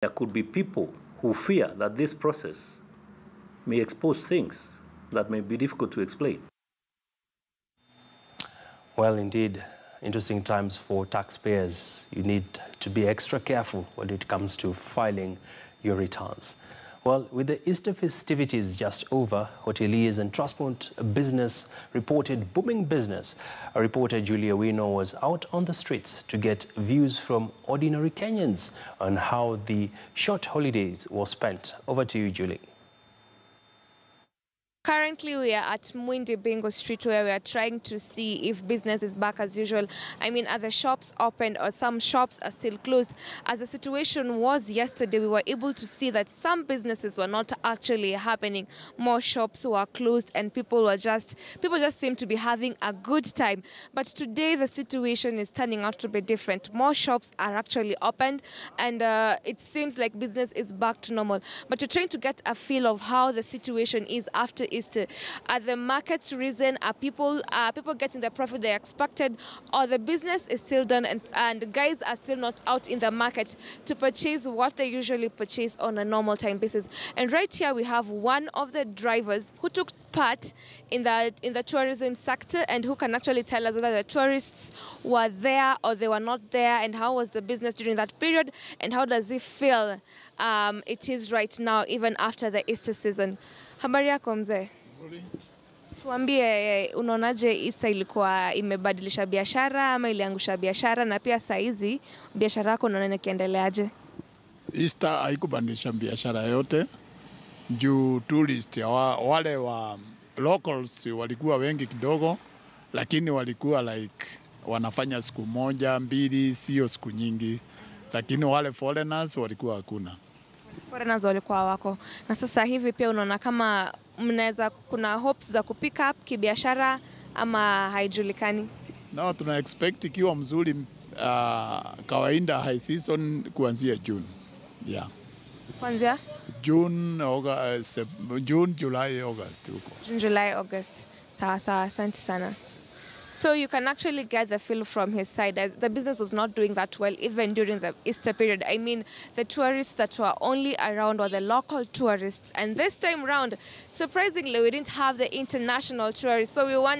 There could be people who fear that this process may expose things that may be difficult to explain. Well, indeed, interesting times for taxpayers. You need to be extra careful when it comes to filing your returns. Well, with the Easter festivities just over, hoteliers and transport business reported booming business. Our reporter Julia Owino was out on the streets to get views from ordinary Kenyans on how the short holidays were spent. Over to you, Julie. Currently, we are at Mwindi Bingo Street, where we are trying to see if business is back as usual. I mean, are the shops open or some shops are still closed? As the situation was yesterday, we were able to see that some businesses were not actually happening. More shops were closed and people just seem to be having a good time. But today, the situation is turning out to be different. More shops are actually opened and it seems like business is back to normal. But we're trying to get a feel of how the situation is after Easter. Are the markets risen? Are people getting the profit they expected? Or the business is still done and guys are still not out in the market to purchase what they usually purchase on a normal time basis? And right here we have one of the drivers who took part in the tourism sector and who can actually tell us whether the tourists were there or they were not there, and how was the business during that period, and how does he feel it is right now even after the Easter season. Habari yako mzee? Nzuri. Tuambie, unaonaje Easter ilikuwa imebadilisha biashara ama iliangusha biashara, na pia saa hizi biashara yako unaona ikiendeleaje? Easter haikubadilisha biashara yote. Juu tourist wale wa locals walikuwa wengi kidogo, lakini walikuwa like wanafanya siku moja, mbili, sio siku nyingi. Lakini wale foreigners walikuwa hakuna. Foreigners walikuwa wako. Na sasa hivi pia unaona kama kuna hopes za kupick up kibiashara ama haijulikani? No, tuna expect ikiwa mzuri kawaida high season kuanzia June. Yeah. Kuanzia? June, July, August. June, July, August. Sawa sawa, asante sana. So you can actually get the feel from his side, as the business was not doing that well even during the Easter period. I mean, the tourists that were only around were the local tourists. And this time round, surprisingly, we didn't have the international tourists. So we wonder